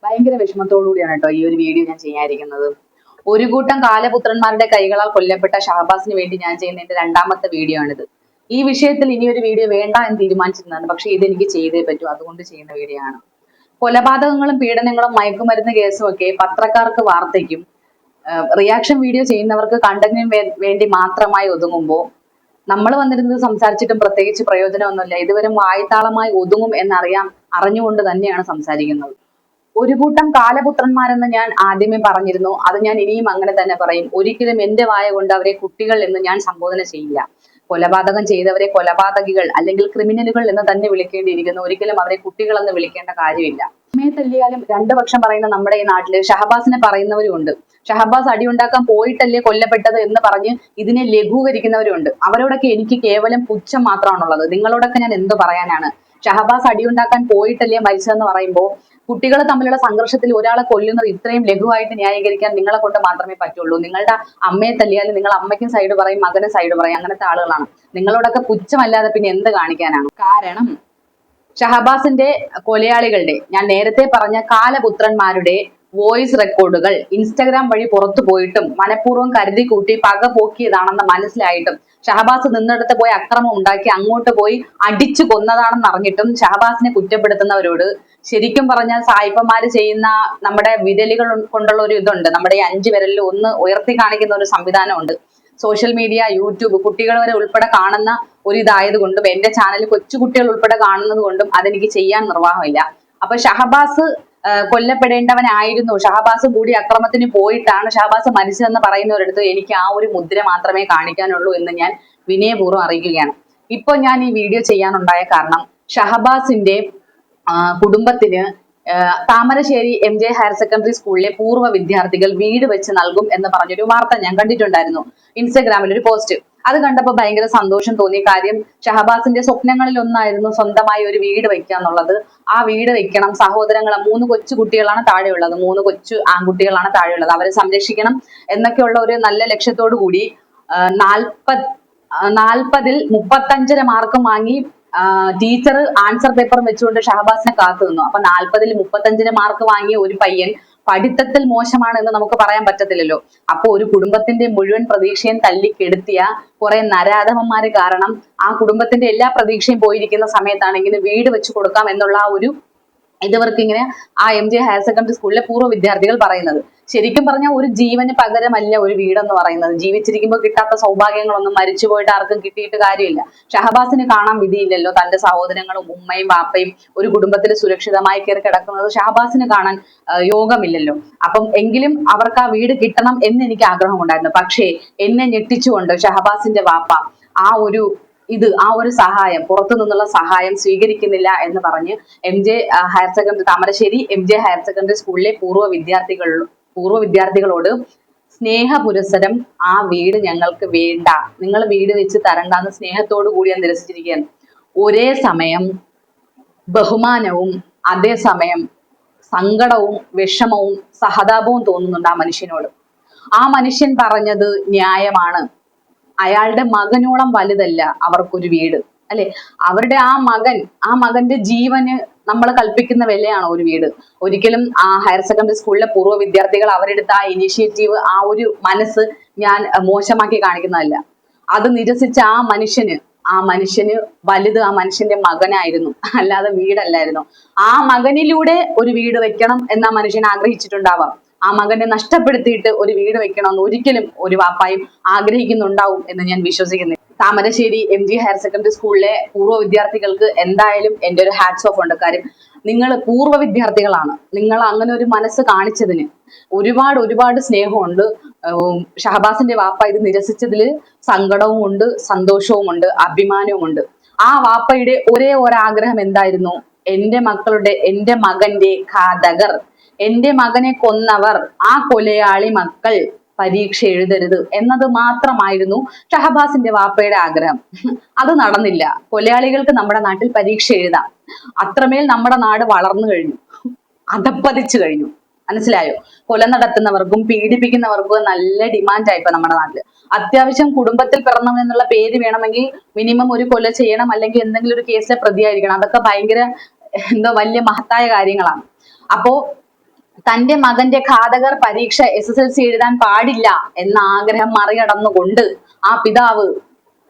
ഭയങ്കര വിഷമത്തോടുകൂടിയാണ് കേട്ടോ ഈ ഒരു വീഡിയോ ഞാൻ ചെയ്യാനിരിക്കുന്നത്. ഒരു കൂട്ടം കാലപുത്രന്മാരുടെ കൈകളാൽ കൊല്ലപ്പെട്ട ഷഹബാസിന് വേണ്ടി ഞാൻ ചെയ്യുന്ന എന്റെ രണ്ടാമത്തെ വീഡിയോ ആണിത്. ഈ വിഷയത്തിൽ ഇനി ഒരു വീഡിയോ വേണ്ട എന്ന് തീരുമാനിച്ചിരുന്നതാണ്, പക്ഷെ ഇതെനിക്ക് ചെയ്തേ പറ്റൂ, അതുകൊണ്ട് ചെയ്യുന്ന വീഡിയോ ആണ്. കൊലപാതകങ്ങളും പീഡനങ്ങളും മയക്കുമരുന്ന് കേസും ഒക്കെ പത്രക്കാർക്ക് വാർത്തയ്ക്കും റിയാക്ഷൻ വീഡിയോ ചെയ്യുന്നവർക്ക് കണ്ടന്റിനും വേണ്ടി മാത്രമായി ഒതുങ്ങുമ്പോൾ നമ്മൾ വന്നിരുന്നത് സംസാരിച്ചിട്ടും പ്രത്യേകിച്ച് പ്രയോജനമൊന്നുമില്ല. ഇതുവരെ വായ്ത്താളമായി ഒതുങ്ങും അറിഞ്ഞുകൊണ്ട് തന്നെയാണ് സംസാരിക്കുന്നത്. ഒരു കൂട്ടം കാലപുത്രന്മാരെന്ന് ഞാൻ ആദ്യമേ പറഞ്ഞിരുന്നു. അത് ഞാൻ ഇനിയും അങ്ങനെ തന്നെ പറയും. ഒരിക്കലും എന്റെ വായ കൊണ്ട് അവരെ കുട്ടികൾ എന്ന് ഞാൻ സംബോധന ചെയ്യില്ല. കൊലപാതകം ചെയ്തവരെ കൊലപാതകികൾ അല്ലെങ്കിൽ ക്രിമിനലുകൾ എന്ന് തന്നെ വിളിക്കേണ്ടിയിരിക്കുന്നു. ഒരിക്കലും അവരെ കുട്ടികൾ എന്ന് വിളിക്കേണ്ട കാര്യമില്ല. അമ്മയെ തല്ലിയാലും രണ്ടു പക്ഷം പറയുന്ന നമ്മുടെ ഈ നാട്ടില് ഷഹബാസിനെ പറയുന്നവരും ഉണ്ട്. ഷഹബാസ് അടിയുണ്ടാക്കാൻ പോയിട്ടല്ലേ കൊല്ലപ്പെട്ടത് എന്ന് പറഞ്ഞ് ഇതിനെ ലഘൂകരിക്കുന്നവരുണ്ട്. അവരോടൊക്കെ എനിക്ക് കേവലം പുച്ഛം മാത്രമാണുള്ളത്. നിങ്ങളോടൊക്കെ ഞാൻ എന്ത് പറയാനാണ്? ഷഹബാസ് അടിയുണ്ടാക്കാൻ പോയിട്ടല്ലേ മരിച്ചതെന്ന് പറയുമ്പോൾ കുട്ടികൾ തമ്മിലുള്ള സംഘർഷത്തിൽ ഒരാളെ കൊല്ലുന്നത് ഇത്രയും ലഘുവായിട്ട് ന്യായീകരിക്കാൻ നിങ്ങളെ കൊണ്ട് മാത്രമേ പറ്റുള്ളൂ. നിങ്ങളുടെ അമ്മയെ തല്ലിയാലും നിങ്ങൾ അമ്മയ്ക്കും സൈഡ് പറയും, മകനും സൈഡ് പറയും. അങ്ങനത്തെ ആളുകളാണ്. നിങ്ങളോടൊക്കെ പുച്ഛമല്ലാതെ പിന്നെ എന്ത് കാണിക്കാനാണ്? കാരണം ഷഹബാസിന്റെ കൊലയാളികളുടെ, ഞാൻ നേരത്തെ പറഞ്ഞ കാലപുത്രന്മാരുടെ വോയിസ് റെക്കോർഡുകൾ ഇൻസ്റ്റഗ്രാം വഴി പുറത്തു പോയിട്ടും മനഃപൂർവ്വം കരുതി കൂട്ടി പക പോക്കിയതാണെന്ന് മനസ്സിലായിട്ടും ഷഹബാസ് നിന്നിടത്ത് പോയി അക്രമം ഉണ്ടാക്കി അങ്ങോട്ട് പോയി അടിച്ചു കൊന്നതാണെന്ന് അറിഞ്ഞിട്ടും ഷഹബാസിനെ കുറ്റപ്പെടുത്തുന്നവരോട് ശരിക്കും പറഞ്ഞാൽ സായിപ്പന്മാര് ചെയ്യുന്ന നമ്മുടെ വിരലുകൾ കൊണ്ടുള്ള ഒരു ഇതുണ്ട്. നമ്മുടെ ഈ 5 വിരലിൽ ഒന്ന് ഉയർത്തി കാണിക്കുന്ന ഒരു സംവിധാനമുണ്ട്. സോഷ്യൽ മീഡിയ, യൂട്യൂബ്, കുട്ടികൾ വരെ ഉൾപ്പെടെ കാണുന്ന ഒരു ഇതായതുകൊണ്ടും എന്റെ ചാനൽ കൊച്ചുകുട്ടികൾ ഉൾപ്പെടെ കാണുന്നത് കൊണ്ടും അതെനിക്ക് ചെയ്യാൻ നിർവാഹമില്ല. അപ്പൊ ഷഹബാസ് കൊല്ലപ്പെടേണ്ടവനായിരുന്നു, ഷഹബാസ് കൂടി അക്രമത്തിന് പോയിട്ടാണ് ഷഹബാസ് മരിച്ചതെന്ന് പറയുന്നവരടുത്ത് എനിക്ക് ആ ഒരു മുദ്ര മാത്രമേ കാണിക്കാനുള്ളൂ എന്ന് ഞാൻ വിനയപൂർവ്വം അറിയിക്കുകയാണ്. ഇപ്പൊ ഞാൻ ഈ വീഡിയോ ചെയ്യാനുണ്ടായ കാരണം ഷഹബാസിന്റെ കുടുംബത്തിന് താമരശ്ശേരി MJ ഹയർ സെക്കൻഡറി സ്കൂളിലെ പൂർവ്വ വിദ്യാർത്ഥികൾ വീട് വെച്ച് നൽകും എന്ന് പറഞ്ഞൊരു വാർത്ത ഞാൻ കണ്ടിട്ടുണ്ടായിരുന്നു ഇൻസ്റ്റഗ്രാമിൽ ഒരു പോസ്റ്റ്. അത് കണ്ടപ്പോൾ ഭയങ്കര സന്തോഷം തോന്നി. കാര്യം ഷഹബാസിന്റെ സ്വപ്നങ്ങളിൽ ഒന്നായിരുന്നു സ്വന്തമായി ഒരു വീട് വെക്കുക എന്നുള്ളത്. ആ വീട് വെക്കണം, സഹോദരങ്ങളെ 3 കൊച്ചു കുട്ടികളാണ് താഴെയുള്ളത്, 3 കൊച്ചു ആൺകുട്ടികളാണ് താഴെയുള്ളത്, അവരെ സംരക്ഷിക്കണം എന്നൊക്കെയുള്ള ഒരു നല്ല ലക്ഷ്യത്തോടു കൂടി 40ൽ 35 മാർക്കും വാങ്ങി ടീച്ചർ ആൻസർ പേപ്പർ വെച്ചുകൊണ്ട് ഷഹബാസിനെ കാത്തു നിന്നു. അപ്പൊ 40ൽ 35 മാർക്ക് വാങ്ങിയ ഒരു പയ്യൻ പഠിത്തത്തിൽ മോശമാണ് എന്ന് നമുക്ക് പറയാൻ പറ്റത്തില്ലല്ലോ. അപ്പൊ ഒരു കുടുംബത്തിന്റെ മുഴുവൻ പ്രതീക്ഷയും തല്ലിക്കെടുത്തിയ കുറെ നരാധമന്മാര് കാരണം ആ കുടുംബത്തിന്റെ എല്ലാ പ്രതീക്ഷയും പോയിരിക്കുന്ന സമയത്താണെങ്കിൽ വീട് വെച്ച് കൊടുക്കാം എന്നുള്ള ആ ഒരു ഇവർക്ക് ഇങ്ങനെ ആ MJ ഹയർ സെക്കൻഡറി സ്കൂളിലെ പൂർവ്വ വിദ്യാർത്ഥികൾ പറയുന്നത്. ശരിക്കും പറഞ്ഞാൽ ഒരു ജീവന് പകരമല്ല ഒരു വീടെന്ന് പറയുന്നത്. ജീവിച്ചിരിക്കുമ്പോൾ കിട്ടാത്ത സൗഭാഗ്യങ്ങളൊന്നും മരിച്ചു പോയിട്ട് ആർക്കും കിട്ടിയിട്ട് കാര്യമില്ല. ഷഹബാസിന് കാണാൻ വിധിയില്ലല്ലോ തന്റെ സഹോദരങ്ങളും ഉമ്മയും വാപ്പയും ഒരു കുടുംബത്തിൽ സുരക്ഷിതമായി കയറി കിടക്കുന്നത് ഷഹബാസിന് കാണാൻ യോഗമില്ലല്ലോ. അപ്പം എങ്കിലും അവർക്ക് ആ വീട് കിട്ടണം എന്ന് എനിക്ക് ആഗ്രഹമുണ്ടായിരുന്നു. പക്ഷേ എന്നെ ഞെട്ടിച്ചുകൊണ്ട് ഷഹബാസിന്റെ വാപ്പ ആ ഒരു സഹായം, പുറത്തു നിന്നുള്ള സഹായം സ്വീകരിക്കുന്നില്ല എന്ന് പറഞ്ഞ് താമരശ്ശേരി MJ ഹയർ സെക്കൻഡറി സ്കൂളിലെ പൂർവ്വ വിദ്യാർത്ഥികളോട് സ്നേഹപുരസരം ആ വീട് ഞങ്ങൾക്ക് വേണ്ട, നിങ്ങൾ വീട് വെച്ച് തരണ്ടെന്ന് സ്നേഹത്തോടു കൂടി ഞാൻ നിരസിച്ചിരിക്കുകയാണ്. ഒരേ സമയം ബഹുമാനവും അതേസമയം സങ്കടവും വിഷമവും സഹതാപവും തോന്നുന്നുണ്ട് ആ മനുഷ്യനോട്. ആ മനുഷ്യൻ പറഞ്ഞത് ന്യായമാണ്. അയാളുടെ മകനോളം വലുതല്ല അവർക്കൊരു വീട്, അല്ലെ? അവരുടെ ആ മകന്റെ ജീവന് നമ്മൾ കൽപ്പിക്കുന്ന വിലയാണോ ഒരു വീട്? ഒരിക്കലും ആ ഹയർ സെക്കൻഡറി സ്കൂളിലെ പൂർവ്വ വിദ്യാർത്ഥികൾ അവരെടുത്ത ആ ഇനിഷ്യേറ്റീവ്, ആ ഒരു മനസ്സ് ഞാൻ മോശമാക്കി കാണിക്കുന്നതല്ല. അത് നിരസിച്ച ആ മനുഷ്യന് വലുത് ആ മനുഷ്യന്റെ മകനായിരുന്നു, അല്ലാതെ വീടല്ലായിരുന്നു. ആ മകനിലൂടെ ഒരു വീട് വെക്കണം എന്ന് ആ മനുഷ്യൻ ആഗ്രഹിച്ചിട്ടുണ്ടാവാം. ആ മകനെ നഷ്ടപ്പെടുത്തിയിട്ട് ഒരു വീട് വെക്കണമെന്ന് ഒരിക്കലും ഒരു വാപ്പായും ആഗ്രഹിക്കുന്നുണ്ടാവും എന്ന് ഞാൻ വിശ്വസിക്കുന്നു. താമരശ്ശേരി MJ ഹയർ സെക്കൻഡറി സ്കൂളിലെ പൂർവ്വ വിദ്യാർത്ഥികൾക്ക് എന്തായാലും എൻ്റെ ഒരു ഹാറ്റ്സ് ഓഫ് ഉണ്ട്. കാര്യം നിങ്ങൾ പൂർവ്വ വിദ്യാർത്ഥികളാണ്. നിങ്ങൾ അങ്ങനെ ഒരു മനസ്സ് കാണിച്ചതിന് ഒരുപാട് സ്നേഹമുണ്ട്. ഷഹബാസിന്റെ വാപ്പ ഇത് നിരസിച്ചതിൽ സങ്കടവും ഉണ്ട്, സന്തോഷവും ഉണ്ട്, അഭിമാനവും ഉണ്ട്. ആ വാപ്പയുടെ ഒരേ ഒരാഗ്രഹം എന്തായിരുന്നു? എന്റെ മകന്റെ ഘാതകർ, എന്റെ മകനെ കൊന്നവർ, ആ കൊലയാളി മക്കൾ പരീക്ഷ എഴുതരുത് എന്നത് മാത്രമായിരുന്നു ഷഹബാസിന്റെ വാപ്പയുടെ ആഗ്രഹം. അത് നടന്നില്ല. കൊലയാളികൾക്ക് നമ്മുടെ നാട്ടിൽ പരീക്ഷ എഴുതാം. അത്രമേൽ നമ്മുടെ നാട് വളർന്നു കഴിഞ്ഞു, അധപ്പതിച്ചു കഴിഞ്ഞു. മനസ്സിലായോ? കൊല നടത്തുന്നവർക്കും പീഡിപ്പിക്കുന്നവർക്കും നല്ല ഡിമാൻഡായി ഇപ്പൊ നമ്മുടെ നാട്ടില്. അത്യാവശ്യം കുടുംബത്തിൽ പിറന്നവൻ എന്നുള്ള പേര് വേണമെങ്കിൽ മിനിമം ഒരു കൊല ചെയ്യണം, അല്ലെങ്കിൽ എന്തെങ്കിലും ഒരു കേസിലെ പ്രതിയായിരിക്കണം. അതൊക്കെ ഭയങ്കര വലിയ മഹത്തായ കാര്യങ്ങളാണ്. അപ്പോ തന്റെ മകന്റെ ഘാതകർ പരീക്ഷ SSLC എഴുതാൻ പാടില്ല എന്ന ആഗ്രഹം മറികടന്നുകൊണ്ട് ആ പിതാവ്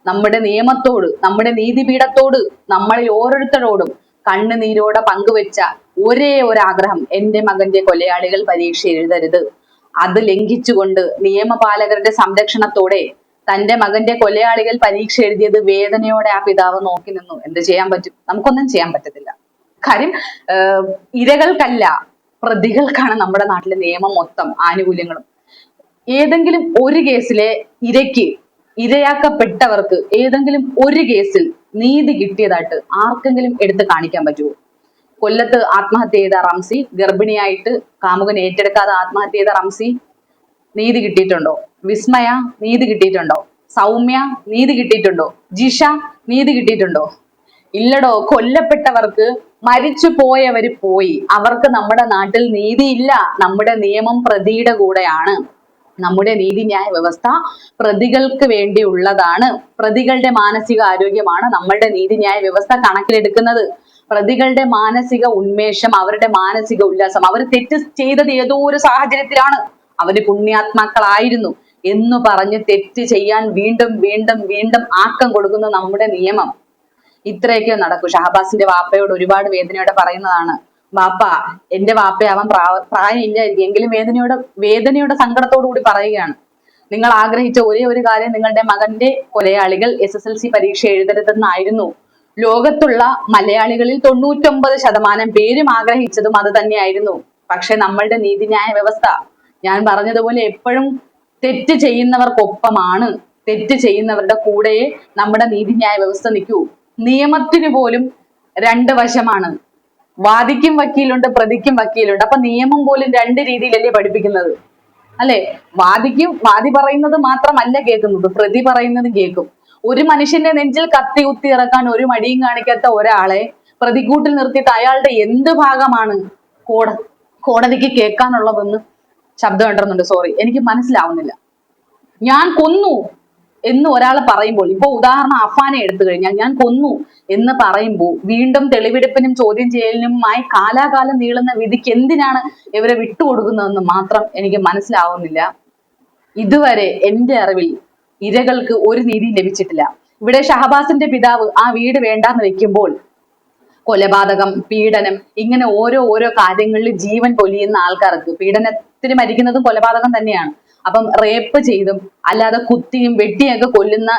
നമ്മുടെ നിയമത്തോട്, നമ്മുടെ നീതിപീഠത്തോട്, നമ്മളിൽ ഓരോരുത്തരോടും കണ്ണുനീരോടെ പങ്കുവെച്ച ഒരേ ഒരു ആഗ്രഹം, എന്റെ മകന്റെ കൊലയാളികൾ പരീക്ഷ എഴുതരുത്. അത് ലംഘിച്ചുകൊണ്ട് നിയമപാലകരുടെ സംരക്ഷണത്തോടെ തന്റെ മകന്റെ കൊലയാളികൾ പരീക്ഷ എഴുതിയത് വേദനയോടെ ആ പിതാവ് നോക്കി നിന്നു. എന്ത് ചെയ്യാൻ പറ്റും? നമുക്കൊന്നും ചെയ്യാൻ പറ്റത്തില്ല. കാര്യം ഇരകൾക്കല്ല, പ്രതികൾക്കാണ് നമ്മുടെ നാട്ടിലെ നിയമം മൊത്തം ആനുകൂല്യങ്ങളും. ഏതെങ്കിലും ഒരു കേസിലെ ഇരയാക്കപ്പെട്ടവർക്ക് ഏതെങ്കിലും ഒരു കേസിൽ നീതി കിട്ടിയതായിട്ട് ആർക്കെങ്കിലും എടുത്ത് കാണിക്കാൻ പറ്റുമോ? കൊല്ലത്ത് ആത്മഹത്യ ചെയ്ത റംസി, ഗർഭിണിയായിട്ട് കാമുകൻ ഏറ്റെടുക്കാതെ ആത്മഹത്യ ചെയ്ത റംസി, നീതി കിട്ടിയിട്ടുണ്ടോ? വിസ്മയ നീതി കിട്ടിയിട്ടുണ്ടോ? സൗമ്യ നീതി കിട്ടിയിട്ടുണ്ടോ? ജിഷ നീതി കിട്ടിയിട്ടുണ്ടോ? ഇല്ലടോ. കൊല്ലപ്പെട്ടവർക്ക്, മരിച്ചു പോയവര് പോയി, അവർക്ക് നമ്മുടെ നാട്ടിൽ നീതിയില്ല. നമ്മുടെ നിയമം പ്രതിയുടെ കൂടെയാണ്. നമ്മുടെ നീതിന്യായ വ്യവസ്ഥ പ്രതികൾക്ക് വേണ്ടിയുള്ളതാണ്. പ്രതികളുടെ മാനസിക ആരോഗ്യമാണ് നമ്മളുടെ നീതിന്യായ വ്യവസ്ഥ കണക്കിലെടുക്കുന്നത്. പ്രതികളുടെ മാനസിക ഉന്മേഷം, അവരുടെ മാനസിക ഉല്ലാസം, അവർ തെറ്റ് ചെയ്തത് ഏതോ ഒരു സാഹചര്യത്തിലാണ്, അവര് പുണ്യാത്മാക്കളായിരുന്നു എന്ന് പറഞ്ഞ് തെറ്റ് ചെയ്യാൻ വീണ്ടും വീണ്ടും വീണ്ടും ആക്കം കൊടുക്കുന്ന നമ്മുടെ നിയമം. ഇത്രയൊക്കെ നടക്കൂ. ഷഹബാസിന്റെ വാപ്പയോട് ഒരുപാട് വേദനയോടെ പറയുന്നതാണ്, വാപ്പ, എന്റെ വാപ്പയാവാൻ പ്രായം ഇല്ലായിരിക്കും, എങ്കിലും വേദനയുടെ സങ്കടത്തോടു കൂടി പറയുകയാണ്, നിങ്ങൾ ആഗ്രഹിച്ച ഒരേ ഒരു കാര്യം നിങ്ങളുടെ മകന്റെ കൊലയാളികൾ SSLC പരീക്ഷ എഴുതരുതെന്നായിരുന്നു. ലോകത്തുള്ള മലയാളികളിൽ 99% പേരും ആഗ്രഹിച്ചതും അത് തന്നെയായിരുന്നു. പക്ഷെ നമ്മളുടെ നീതിന്യായ വ്യവസ്ഥ, ഞാൻ പറഞ്ഞതുപോലെ, എപ്പോഴും തെറ്റ് ചെയ്യുന്നവർക്കൊപ്പമാണ്, തെറ്റ് ചെയ്യുന്നവരുടെ കൂടെ നമ്മുടെ നീതിന്യായ വ്യവസ്ഥ നിൽക്കൂ. നിയമത്തിന് പോലും രണ്ട് വശമാണ്. വാദിക്കും വക്കീലുണ്ട്, പ്രതിക്കും വക്കീലുണ്ട്. അപ്പൊ നിയമം പോലും രണ്ട് രീതിയിലല്ലേ പഠിപ്പിക്കുന്നത്, അല്ലെ? വാദി പറയുന്നത് മാത്രമല്ല കേൾക്കുന്നത്, പ്രതി പറയുന്നതും കേൾക്കും. ഒരു മനുഷ്യന്റെ നെഞ്ചിൽ കത്തി കുത്തി ഇറക്കാൻ ഒരു മടിയും കാണിക്കാത്ത ഒരാളെ പ്രതിക്കൂട്ടിൽ നിർത്തിയിട്ട് അയാളുടെ എന്ത് ഭാഗമാണ് കോടതിക്ക് കേൾക്കാനുള്ളതെന്ന് ശബ്ദം ഇടുന്നുണ്ട്. സോറി, എനിക്ക് മനസ്സിലാവുന്നില്ല. ഞാൻ കൊന്നു എന്ന് ഒരാൾ പറയുമ്പോൾ, ഇപ്പൊ ഉദാഹരണം അഫാനെ എടുത്തു കഴിഞ്ഞാൽ, ഞാൻ കൊന്നു എന്ന് പറയുമ്പോൾ വീണ്ടും തെളിവെടുപ്പിനും ചോദ്യം ചെയ്യലിനുമായി കാലാകാലം നീളുന്ന വിധിക്ക് എന്തിനാണ് ഇവരെ വിട്ടുകൊടുക്കുന്നതെന്ന് മാത്രം എനിക്ക് മനസ്സിലാവുന്നില്ല. ഇതുവരെ എന്റെ അറിവിൽ ഇരകൾക്ക് ഒരു നീതി ലഭിച്ചിട്ടില്ല. ഇവിടെ ഷഹബാസിന്റെ പിതാവ് ആ വീട് വേണ്ടാന്ന് വെക്കുമ്പോൾ കൊലപാതകം, പീഡനം, ഇങ്ങനെ ഓരോ കാര്യങ്ങളിൽ ജീവൻ പൊലിയുന്ന ആൾക്കാർക്ക്, പീഡനത്തിന് മരിക്കുന്നതും കൊലപാതകം തന്നെയാണ്. അപ്പം റേപ്പ് ചെയ്തും അല്ലാതെ കുത്തിയും വെട്ടിയൊക്കെ കൊല്ലുന്ന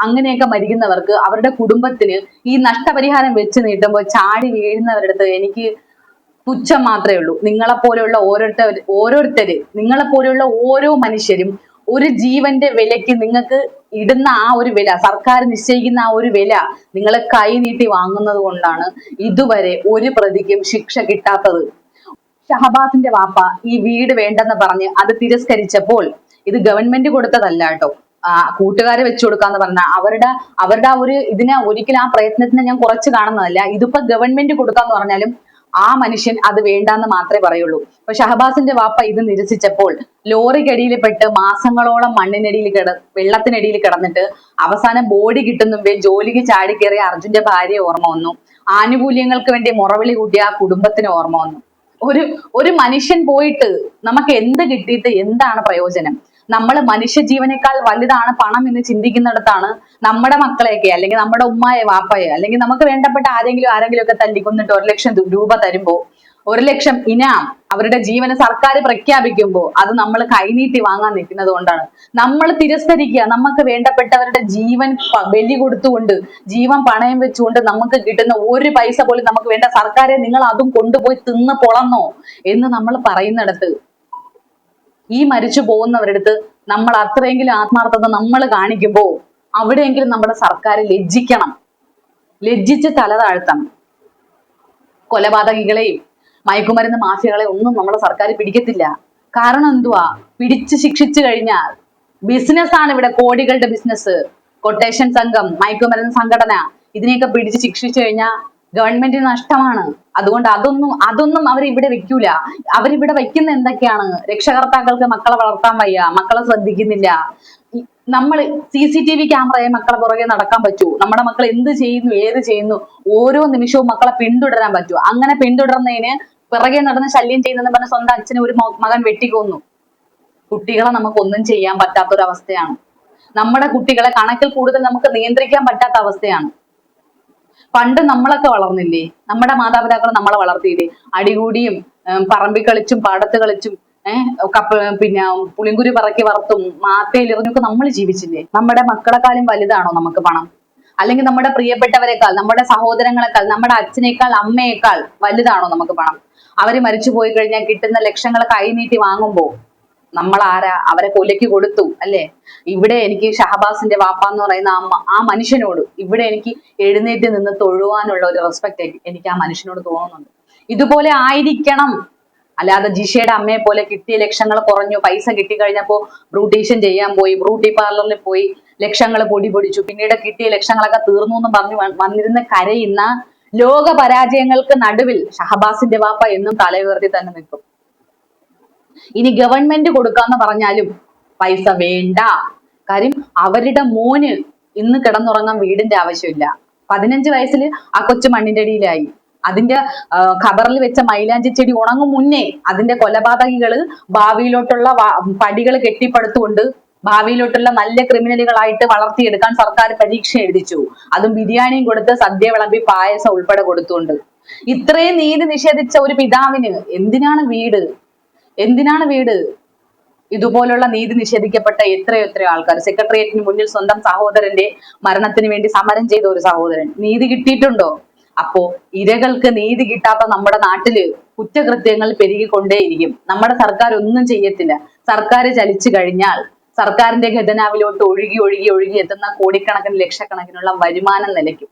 അങ്ങനെയൊക്കെ മരിക്കുന്നവർക്ക്, അവരുടെ കുടുംബത്തിന് ഈ നഷ്ടപരിഹാരം വെച്ച് നീട്ടുമ്പോൾ ചാടി വീഴുന്നവരുടെ അടുത്ത് എനിക്ക് പുച്ഛം മാത്രമേ ഉള്ളൂ. നിങ്ങളെപ്പോലെയുള്ള ഓരോരുത്തര്, നിങ്ങളെപ്പോലെയുള്ള ഓരോ മനുഷ്യരും ഒരു ജീവന്റെ വിലയ്ക്ക് നിങ്ങൾക്ക് ഇടുന്ന ആ ഒരു വില, സർക്കാർ നിശ്ചയിക്കുന്ന ആ ഒരു വില നിങ്ങൾ കൈ നീട്ടി വാങ്ങുന്നത് കൊണ്ടാണ് ഇതുവരെ ഒരു പ്രതിക്കും ശിക്ഷ കിട്ടാത്തത്. ഷഹബാസിന്റെ വാപ്പ ഈ വീട് വേണ്ടെന്ന് പറഞ്ഞ് അത് തിരസ്കരിച്ചപ്പോൾ, ഇത് ഗവൺമെന്റ് കൊടുത്തതല്ല കേട്ടോ, കൂട്ടുകാരെ വെച്ചു കൊടുക്കാന്ന് പറഞ്ഞ അവരുടെ ആ ഒരു ഇതിനെ ഒരിക്കലും ആ പ്രയത്നത്തിനെ ഞാൻ കുറച്ച് കാണുന്നതല്ല. ഇതിപ്പോ ഗവൺമെന്റ് കൊടുക്കാന്ന് പറഞ്ഞാലും ആ മനുഷ്യൻ അത് വേണ്ടാന്ന് മാത്രമേ പറയുള്ളൂ. അപ്പൊ ഷഹബാസിന്റെ വാപ്പ ഇത് നിരസിച്ചപ്പോൾ ലോറിക്കടിയിൽ പെട്ട് മാസങ്ങളോളം വെള്ളത്തിനടിയിൽ കിടന്നിട്ട് അവസാനം ബോഡി കിട്ടും മുമ്പേ ജോലിക്ക് ചാടിക്കേറിയ അർജുന്റെ ഭാര്യയെ ഓർമ്മ വന്നു. ആനുകൂല്യങ്ങൾക്ക് വേണ്ടി മുറവിളി കൂട്ടിയ ആ കുടുംബത്തിന് ഓർമ്മ വന്നു. ഒരു മനുഷ്യൻ പോയിട്ട് നമുക്ക് എന്ത് കിട്ടിയിട്ട് എന്താണ് പ്രയോജനം? നമ്മൾ മനുഷ്യജീവനേക്കാൾ വലുതാണ് പണം എന്ന് ചിന്തിക്കുന്നിടത്താണ് നമ്മുടെ മക്കളെയൊക്കെ, അല്ലെങ്കിൽ നമ്മുടെ ഉമ്മായെ, വാപ്പയെ, അല്ലെങ്കിൽ നമുക്ക് വേണ്ടപ്പെട്ട ആരെങ്കിലും ഒക്കെ തല്ലിക്കൊന്നിട്ട് 1 ലക്ഷം രൂപ തരുമ്പോ, 1 ലക്ഷം ഇനാം അവരുടെ ജീവന് സർക്കാർ പ്രഖ്യാപിക്കുമ്പോൾ അത് നമ്മൾ കൈനീട്ടി വാങ്ങാൻ നിൽക്കുന്നത് കൊണ്ടാണ്. നമ്മൾ തിരസ്കരിക്കുക. നമുക്ക് വേണ്ടപ്പെട്ടവരുടെ ജീവൻ ബലി കൊടുത്തുകൊണ്ട്, ജീവൻ പണയം വെച്ചുകൊണ്ട് നമുക്ക് കിട്ടുന്ന ഒരു പൈസ പോലും നമുക്ക് വേണ്ട, സർക്കാരെ നിങ്ങൾ അതും കൊണ്ടുപോയി തിന്ന് പൊളന്നോ എന്ന് നമ്മൾ പറയുന്നിടത്ത്, ഈ മരിച്ചു പോകുന്നവരുടെ അടുത്ത് നമ്മൾ അത്രയെങ്കിലും ആത്മാർത്ഥത നമ്മൾ കാണിക്കുമ്പോൾ അവിടെയെങ്കിലും നമ്മുടെ സർക്കാർ ലജ്ജിക്കണം, ലജ്ജിച്ച് തല താഴ്ത്തണം. കൊലപാതകികളെയും മയക്കുമരുന്ന് മാഫിയകളെ ഒന്നും നമ്മുടെ സർക്കാർ പിടിക്കത്തില്ല. കാരണം എന്തുവാ? പിടിച്ച് ശിക്ഷിച്ചു കഴിഞ്ഞാൽ ബിസിനസ്സാണ് ഇവിടെ, കോടികളുടെ ബിസിനസ്. കൊട്ടേഷൻ സംഘം, മയക്കുമരുന്ന് സംഘടന, ഇതിനെയൊക്കെ പിടിച്ച് ശിക്ഷിച്ചു കഴിഞ്ഞാൽ ഗവൺമെന്റിന് നഷ്ടമാണ്. അതുകൊണ്ട് അതൊന്നും അവരിവിടെ വെക്കൂല. അവരിവിടെ വെക്കുന്ന എന്തൊക്കെയാണ്? രക്ഷകർത്താക്കൾക്ക് മക്കളെ വളർത്താൻ വയ്യ, മക്കളെ ശ്രദ്ധിക്കുന്നില്ല. നമ്മൾ CCTV ക്യാമറയെ മക്കളെ പുറകെ നടക്കാൻ പറ്റൂ? നമ്മുടെ മക്കൾ എന്ത് ചെയ്യുന്നു, ഏത് ചെയ്യുന്നു, ഓരോ നിമിഷവും മക്കളെ പിന്തുടരാൻ പറ്റൂ? അങ്ങനെ പിന്തുടർന്നതിന് പിറകെ നടന്ന് ശല്യം ചെയ്യുന്നെന്ന് പറഞ്ഞ സ്വന്തം അച്ഛനെ ഒരു മകൻ വെട്ടിക്കൊന്നു. കുട്ടികളെ നമുക്കൊന്നും ചെയ്യാൻ പറ്റാത്തൊരവസ്ഥയാണ്. നമ്മുടെ കുട്ടികളെ കണക്കിൽ കൂടുതൽ നമുക്ക് നിയന്ത്രിക്കാൻ പറ്റാത്ത അവസ്ഥയാണ്. പണ്ട് നമ്മളൊക്കെ വളർന്നില്ലേ, നമ്മുടെ മാതാപിതാക്കൾ നമ്മളെ വളർത്തിയില്ലേ, അടികൂടിയും പറമ്പിൽ കളിച്ചും പാടത്ത് കളിച്ചും പിന്നെ പുളിങ്കുരു പറക്കി വറുത്തും മാത്തയിലെറിഞ്ഞൊക്കെ നമ്മൾ ജീവിച്ചില്ലേ. നമ്മുടെ മക്കളെക്കാളും വലുതാണോ നമുക്ക് പണം? അല്ലെങ്കിൽ നമ്മുടെ പ്രിയപ്പെട്ടവരെക്കാൾ, നമ്മുടെ സഹോദരങ്ങളെക്കാൾ, നമ്മുടെ അച്ഛനേക്കാൾ അമ്മയേക്കാൾ വലുതാണോ നമുക്ക് പണം? അവര് മരിച്ചു പോയി കഴിഞ്ഞാൽ കിട്ടുന്ന ലക്ഷങ്ങൾ കൈനീട്ടി വാങ്ങുമ്പോ നമ്മൾ ആരാ? അവരെ കൊലയ്ക്ക് കൊടുത്തു അല്ലേ? ഇവിടെ എനിക്ക് ഷഹബാസിന്റെ വാപ്പ എന്ന് പറയുന്ന ആ മനുഷ്യനോട് ഇവിടെ എനിക്ക് എഴുന്നേറ്റ് നിന്ന് തൊഴുവാനുള്ള ഒരു റെസ്പെക്ട് എനിക്ക് ആ മനുഷ്യനോട് തോന്നുന്നുണ്ട്. ഇതുപോലെ ആയിരിക്കണം. അല്ലാതെ ജിഷയുടെ അമ്മയെ പോലെ കിട്ടിയ ലക്ഷങ്ങൾ കുറഞ്ഞു, പൈസ കിട്ടിക്കഴിഞ്ഞപ്പോ ബ്രൂട്ടീഷ്യൻ ചെയ്യാൻ പോയി, ബ്രൂട്ടി പാർലറിൽ പോയി ലക്ഷങ്ങൾ പൊടി പൊടിച്ചു, പിന്നീട് കിട്ടിയ ലക്ഷങ്ങളൊക്കെ തീർന്നു എന്ന് പറഞ്ഞു വന്നിരുന്ന് കരയുന്ന ലോക പരാജയങ്ങൾക്ക് നടുവിൽ ഷഹബാസിന്റെ വാപ്പ എന്നും തലയുയർത്തി തന്നെ നിൽക്കും. ഇനി ഗവൺമെന്റ് കൊടുക്കാന്ന് പറഞ്ഞാലും പൈസ വേണ്ട. കാര്യം അവരുടെ മോന് ഇന്ന് കിടന്നുറങ്ങാൻ വീടിന്റെ ആവശ്യമില്ല. 15 വയസ്സിൽ ആ കൊച്ചു മണ്ണിന്റെ അടിയിലായി. അതിന്റെ ഖബറിൽ വെച്ച മൈലാഞ്ചി ചെടി ഉണങ്ങും മുന്നേ അതിന്റെ കൊലപാതകികള് ഭാവിയിലോട്ടുള്ള പടികൾ കെട്ടിപ്പടുത്തുകൊണ്ട് ഭാവിയിലോട്ടുള്ള നല്ല ക്രിമിനലുകളായിട്ട് വളർത്തിയെടുക്കാൻ സർക്കാർ പരീക്ഷ എഴുതിച്ചു. അതും ബിരിയാണിയും കൊടുത്ത് സദ്യ വിളമ്പി പായസം ഉൾപ്പെടെ കൊടുത്തുകൊണ്ട്. ഇത്രയും നീതി നിഷേധിച്ച ഒരു പിതാവിന് എന്തിനാണ് വീട്? എന്തിനാണ് വീട്? ഇതുപോലുള്ള നീതി നിഷേധിക്കപ്പെട്ട എത്രയോ ആൾക്കാർ. സെക്രട്ടേറിയറ്റിന് മുന്നിൽ സ്വന്തം സഹോദരന്റെ മരണത്തിന് വേണ്ടി സമരം ചെയ്ത ഒരു സഹോദരൻ. നീതി കിട്ടിയിട്ടുണ്ടോ? അപ്പോ ഇരകൾക്ക് നീതി കിട്ടാത്ത നമ്മുടെ നാട്ടില് കുറ്റകൃത്യങ്ങൾ പെരുകിക്കൊണ്ടേയിരിക്കും. നമ്മുടെ സർക്കാർ ഒന്നും ചെയ്യത്തില്ല. സർക്കാർ ചലിച്ചു കഴിഞ്ഞാൽ സർക്കാരിന്റെ ഖജനാവിലോട്ട് ഒഴുകി എത്തുന്ന കോടിക്കണക്കിന് ലക്ഷക്കണക്കിനുള്ള വരുമാനം നിലയ്ക്കും.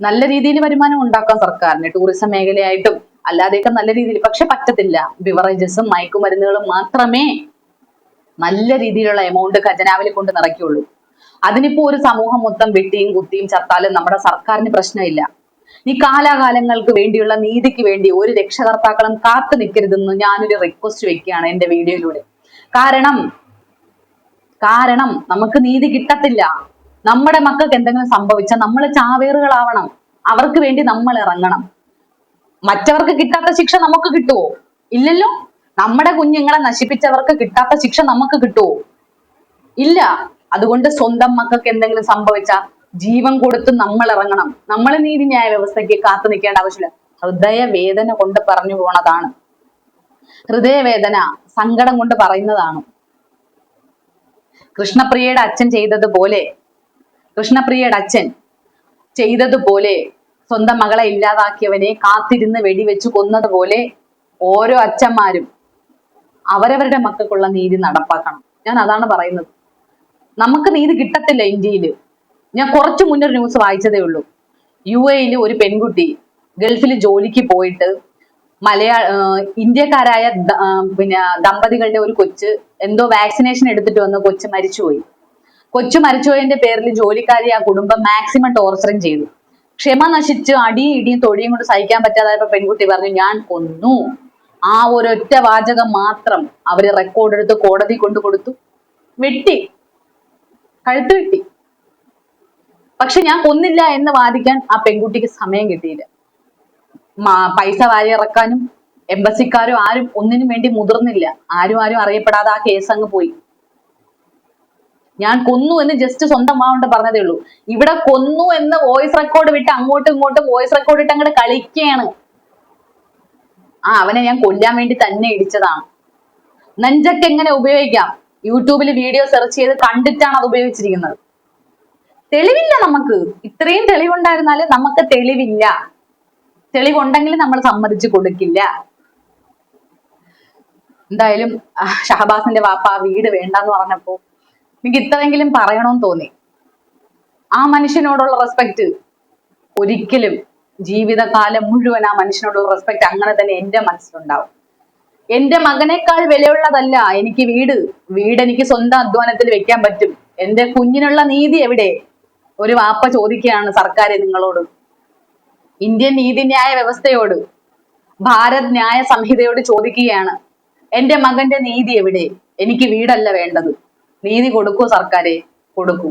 നല്ല രീതിയിൽ വരുമാനം ഉണ്ടാക്കാം സർക്കാരിന്, ടൂറിസം മേഖലയായിട്ടും അല്ലാതെയൊക്കെ നല്ല രീതിയിൽ. പക്ഷെ പറ്റത്തില്ല. ബിവറേജസും മയക്കുമരുന്നുകളും മാത്രമേ നല്ല രീതിയിലുള്ള എമൗണ്ട് ഖജനാവിൽ കൊണ്ട് നിറയ്ക്കുള്ളൂ. അതിനിപ്പോ ഒരു സമൂഹം മൊത്തം വെട്ടിയും കുത്തിയും ചത്താലും നമ്മുടെ സർക്കാരിന് പ്രശ്നമില്ല. ഈ കാലാകാലങ്ങൾക്ക് വേണ്ടിയുള്ള നീതിക്ക് വേണ്ടി ഒരു രക്ഷകർത്താക്കളും കാത്തു നിൽക്കരുതെന്ന് ഞാനൊരു റിക്വസ്റ്റ് വെക്കുകയാണ് എന്റെ വീഡിയോയിലൂടെ. കാരണം നമുക്ക് നീതി കിട്ടത്തില്ല. നമ്മുടെ മക്കൾക്ക് എന്തെങ്കിലും സംഭവിച്ചാൽ നമ്മൾ ചാവേറുകളാവണം. അവർക്ക് വേണ്ടി നമ്മൾ ഇറങ്ങണം. മറ്റവർക്ക് കിട്ടാത്ത ശിക്ഷ നമുക്ക് കിട്ടുവോ? ഇല്ലല്ലോ. നമ്മുടെ കുഞ്ഞുങ്ങളെ നശിപ്പിച്ചവർക്ക് കിട്ടാത്ത ശിക്ഷ നമുക്ക് കിട്ടുവോ? ഇല്ല. അതുകൊണ്ട് സ്വന്തം മക്കൾക്ക് എന്തെങ്കിലും സംഭവിച്ചാൽ ജീവൻ കൊടുത്ത് നമ്മൾ ഇറങ്ങണം. നമ്മൾ നീതിന്യായ വ്യവസ്ഥയ്ക്ക് കാത്തു നിൽക്കേണ്ട ആവശ്യമില്ല. ഹൃദയവേദന കൊണ്ട് പറഞ്ഞു പോണതാണ്. ഹൃദയവേദന, സങ്കടം കൊണ്ട് പറയുന്നതാണ്. കൃഷ്ണപ്രിയയുടെ അച്ഛൻ ചെയ്തതുപോലെ സ്വന്തം മകളെ ഇല്ലാതാക്കിയവനെ കാത്തിരുന്ന് വെടിവെച്ച് കൊന്നതുപോലെ ഓരോ അച്ഛന്മാരും അവരവരുടെ മക്കൾക്കുള്ള നീതി നടപ്പാക്കണം. ഞാൻ അതാണ് പറയുന്നത്. നമുക്ക് നീതി കിട്ടത്തില്ല ഇന്ത്യയിൽ. ഞാൻ കുറച്ചു മുന്നേ ഒരു ന്യൂസ് വായിച്ചതേ ഉള്ളൂ. UAE ഒരു പെൺകുട്ടി ഗൾഫിൽ ജോലിക്ക് പോയിട്ട് ഇന്ത്യക്കാരായ ദമ്പതികളുടെ ഒരു കൊച്ച് എന്തോ വാക്സിനേഷൻ എടുത്തിട്ട് വന്ന് കൊച്ചു മരിച്ചുപോയതിന്റെ പേരിൽ ജോലിക്കാരി ആ കുടുംബം മാക്സിമം ടോർച്ചറിങ് ചെയ്തു. ക്ഷമ നശിച്ച് അടിയും ഇടിയും തൊഴിയും കൊണ്ട് സഹിക്കാൻ പറ്റാതായപ്പോ പെൺകുട്ടി പറഞ്ഞു, ഞാൻ കൊന്നു. ആ ഒരൊറ്റ വാചകം മാത്രം അവര് റെക്കോർഡ് എടുത്ത് കോടതി കൊണ്ടു കൊടുത്തു. കഴുത്ത് വെട്ടി. പക്ഷെ ഞാൻ കൊന്നില്ല എന്ന് വാദിക്കാൻ ആ പെൺകുട്ടിക്ക് സമയം കിട്ടിയില്ല. പൈസ വാരിയിറക്കാനും എംബസിക്കാരും ആരും ഒന്നിനും വേണ്ടി മുതിർന്നില്ല. ആരും അറിയപ്പെടാതെ ആ കേസ് അങ്ങ് പോയി. ഞാൻ കൊന്നു എന്ന് ജസ്റ്റ് സ്വന്തം കൊണ്ട് പറഞ്ഞതേ ഉള്ളൂ. ഇവിടെ കൊന്നു എന്ന് വോയിസ് റെക്കോർഡ് വിട്ട് അങ്ങോട്ടും ഇങ്ങോട്ടും വോയിസ് റെക്കോർഡ് ഇട്ട് അങ്ങോട്ട് കളിക്കുകയാണ്. അവനെ ഞാൻ കൊല്ലാൻ വേണ്ടി തന്നെ ഇടിച്ചതാണ്. നെഞ്ചൊക്കെ എങ്ങനെ ഉപയോഗിക്കാം? യൂട്യൂബിൽ വീഡിയോ സെർച്ച് ചെയ്ത് കണ്ടിട്ടാണ് അത് ഉപയോഗിച്ചിരിക്കുന്നത്. തെളിവില്ല നമുക്ക്. ഇത്രയും തെളിവുണ്ടായിരുന്നാലും നമുക്ക് തെളിവില്ല. തെളിവുണ്ടെങ്കിൽ നമ്മൾ സമ്മതിച്ചു കൊടുക്കില്ല. എന്തായാലും ഷഹബാസിന്റെ വാപ്പ വീട് വേണ്ടെന്ന് പറഞ്ഞപ്പോ എനിക്ക് ഇത്രയെങ്കിലും പറയണമെന്ന് തോന്നി. ആ മനുഷ്യനോടുള്ള റെസ്പെക്ട് ഒരിക്കലും ജീവിതകാലം മുഴുവൻ ആ മനുഷ്യനോടുള്ള റെസ്പെക്ട് അങ്ങനെ തന്നെ എന്റെ മനസ്സിലുണ്ടാവും. എന്റെ മകനേക്കാൾ വിലയുള്ളതല്ല എനിക്ക് വീട് എനിക്ക് സ്വന്തം അധ്വാനത്തിൽ വെക്കാൻ പറ്റും. എന്റെ കുഞ്ഞിനുള്ള നീതി എവിടെ? ഒരു വാപ്പ ചോദിക്കുകയാണ് സർക്കാർ നിങ്ങളോട്, ഇന്ത്യൻ നീതിന്യായ വ്യവസ്ഥയോട്, ഭാരത് ന്യായ സംഹിതയോട് ചോദിക്കുകയാണ്, എന്റെ മകന്റെ നീതി എവിടെ? എനിക്ക് വീടല്ല വേണ്ടത്. നീതി കൊടുക്കൂ സർക്കാരെ, കൊടുക്കൂ.